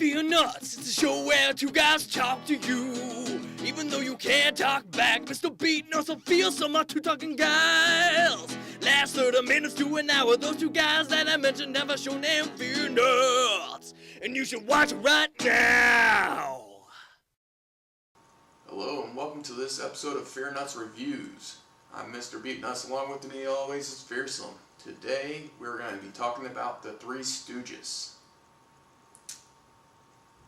FearnutZ, it's a show where two guys talk to you. Even though you can't talk back, Mr. Beatnuts will feel so much to talking guys. Last 30 minutes to an hour, those two guys that I mentioned have a show named FearnutZ. And you should watch it right now. Hello and welcome to this episode of FearnutZ Reviews. I'm Mr. Beatnuts, along with me always is Fearsome. Today we're going to be talking about the Three Stooges.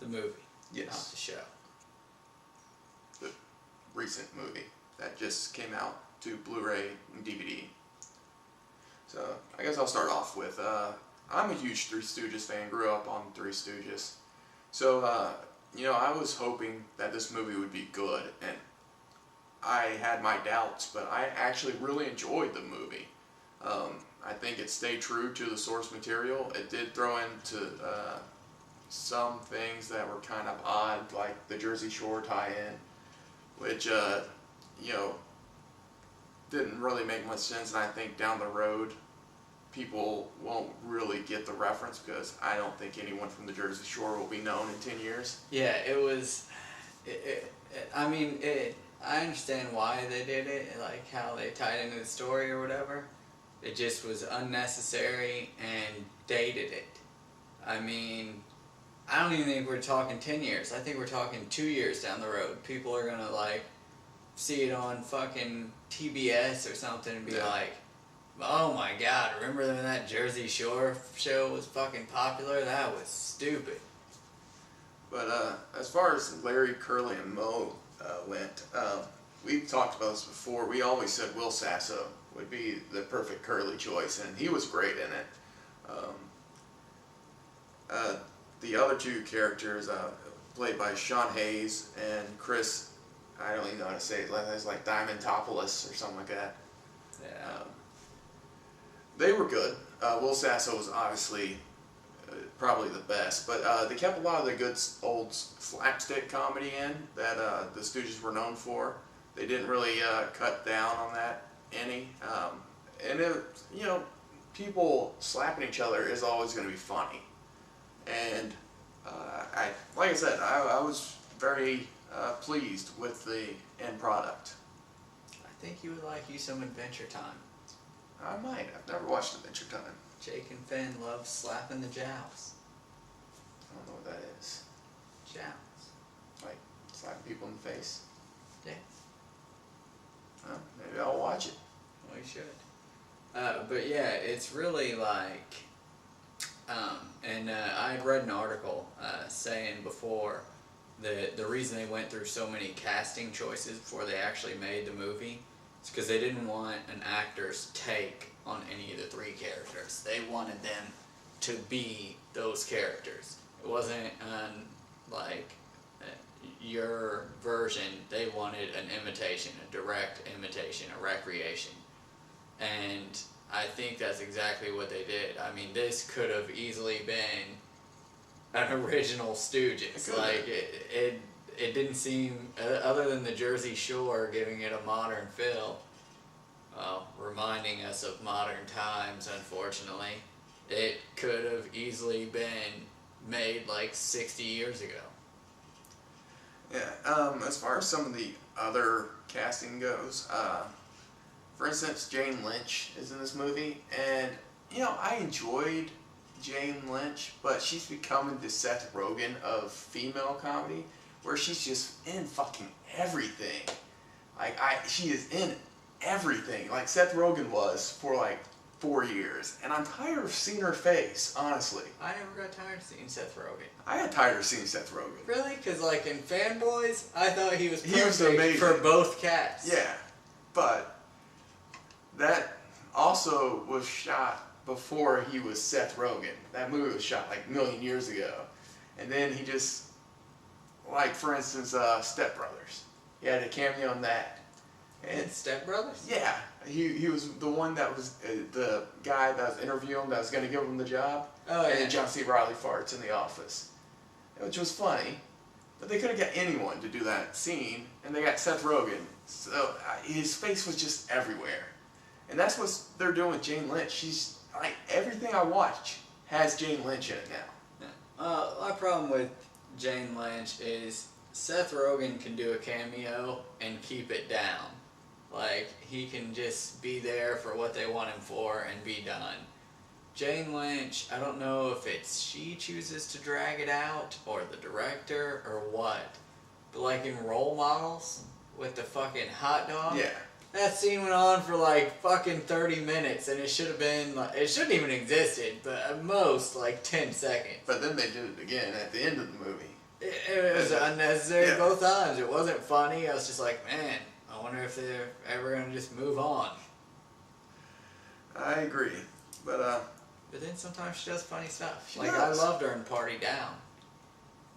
The movie, yes, not the show. The recent movie that just came out to Blu-ray and DVD. So I guess I'll start off with, I'm a huge Three Stooges fan, grew up on Three Stooges. So, I was hoping that this movie would be good, and I had my doubts, but I actually really enjoyed the movie. I think it stayed true to the source material. It did throw into some things that were kind of odd, like the Jersey Shore tie-in, which, didn't really make much sense, and I think down the road people won't really get the reference because I don't think anyone from the Jersey Shore will be known in 10 years. Yeah, it was, I understand why they did it, like how they tied into the story or whatever. It just was unnecessary and dated it. I mean, I don't even think we're talking 10 years. I think we're talking 2 years down the road. People are gonna see it on fucking TBS or something and be like, oh my god, remember when that Jersey Shore show was fucking popular? That was stupid. But as far as Larry, Curly, and Moe went, we've talked about this before. We always said Will Sasso would be the perfect Curly choice, and he was great in it. The other two characters, played by Sean Hayes and Chris, I don't even know how to say it, it's like Diamantopoulos or something like that. Yeah. They were good. Will Sasso was obviously probably the best, but they kept a lot of the good old slapstick comedy in that the Stooges were known for. They didn't really cut down on that any. And people slapping each other is always going to be funny. And like I said, I was very pleased with the end product. I think you would like some Adventure Time. I might. I've never watched Adventure Time. Jake and Finn love slapping the jowls. I don't know what that is. Jowls. Like slapping people in the face? Yeah. Well, maybe I'll watch it. Well, you should. But yeah, it's really like, and I had read an article saying before that the reason they went through so many casting choices before they actually made the movie is because they didn't want an actor's take on any of the three characters. They wanted them to be those characters. It wasn't your version. They wanted an imitation, a direct imitation, a recreation. And I think that's exactly what they did. I mean, this could have easily been an original Stooges. It didn't seem, other than the Jersey Shore giving it a modern feel, reminding us of modern times, unfortunately, it could have easily been made 60 years ago. Yeah, as far as some of the other casting goes, for instance, Jane Lynch is in this movie, and, I enjoyed Jane Lynch, but she's becoming the Seth Rogen of female comedy, where she's just in fucking everything. She is in everything, like Seth Rogen was for 4 years, and I'm tired of seeing her face, honestly. I never got tired of seeing Seth Rogen. I got tired of seeing Seth Rogen. Really? Because in Fanboys, I thought he was perfect. He was amazing for both casts. Yeah, but that also was shot before he was Seth Rogen. That movie was shot a million years ago. And then he just, for instance, Step Brothers. He had a cameo in that. And Step Brothers? Yeah. He was the one that was the guy that was interviewing him that was going to give him the job. Oh, yeah. And then John C. Reilly farts in the office. Which was funny. But they could have got anyone to do that scene, and they got Seth Rogen. So his face was just everywhere. And that's what they're doing with Jane Lynch. She's everything I watch has Jane Lynch in it now. Yeah. My problem with Jane Lynch is Seth Rogen can do a cameo and keep it down. Like, he can just be there for what they want him for and be done. Jane Lynch, I don't know if it's she chooses to drag it out, or the director, or what. But like in Role Models, with the fucking hot dog, Yeah. that scene went on for like fucking 30 minutes, and it should have been, like, it shouldn't even existed, but at most like 10 seconds. But then they did it again at the end of the movie. It was unnecessary Yeah. both times. It wasn't funny. I was just like, man, I wonder if they're ever going to just move on. I agree. But then sometimes she does funny stuff. She Like, does. I loved her in Party Down.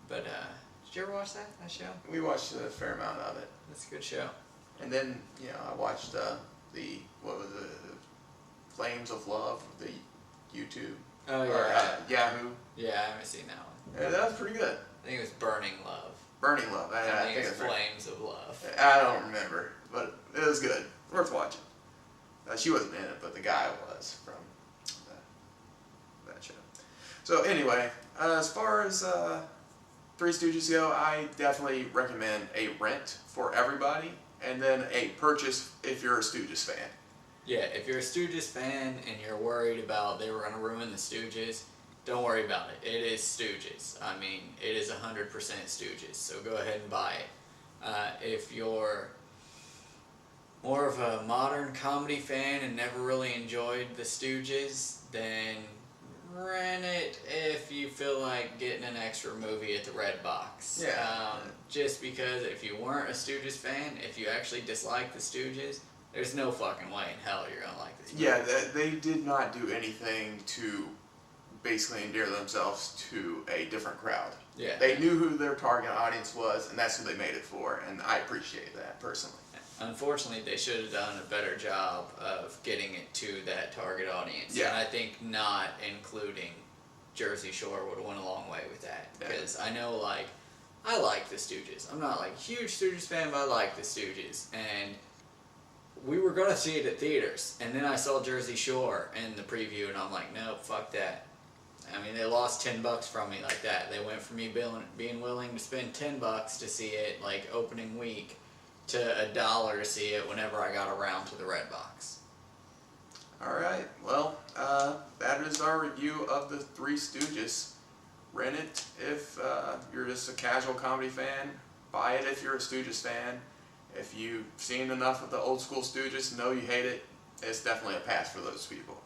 But, did you ever watch that show? we watched a fair amount of it. That's a good show. And then, I watched what was it? Flames of Love, the YouTube. Oh, yeah. Or Yahoo. Yeah, I haven't seen that one. Yeah, that was pretty good. I think it was Burning Love. Burning Love. I think it's it's right. Flames of Love. I don't remember, but it was good. Worth watching. She wasn't in it, but the guy was from that show. So anyway, as far as Three Stooges go, I definitely recommend a rent for everybody, and then a purchase if you're a Stooges fan. Yeah, if you're a Stooges fan and you're worried about they were going to ruin the Stooges, don't worry about it. It is Stooges. I mean, it is 100% Stooges, so go ahead and buy it. If you're more of a modern comedy fan and never really enjoyed the Stooges, then rent it if you feel like getting an extra movie at the Red Box. Yeah. Just because if you weren't a Stooges fan, if you actually dislike the Stooges, there's no fucking way in hell you're gonna like this movie. Yeah, they did not do anything to basically endear themselves to a different crowd. Yeah. They knew who their target audience was, and that's who they made it for, and I appreciate that personally. Unfortunately, they should have done a better job of getting it to that target audience. Yeah. And I think not including Jersey Shore would have went a long way with that. Yeah. Because I know, like, I like the Stooges. I'm not, like, a huge Stooges fan, but I like the Stooges. And we were going to see it at theaters. And then I saw Jersey Shore in the preview, and I'm like, nope, fuck that. I mean, they lost $10 from me like that. They went from me being willing to spend $10 to see it, like, opening week, to $1 to see it whenever I got around to the Red Box. Alright, well, that is our review of the Three Stooges. Rent it if you're just a casual comedy fan. Buy it if you're a Stooges fan. If you've seen enough of the old school Stooges, know you hate it, it's definitely a pass for those people.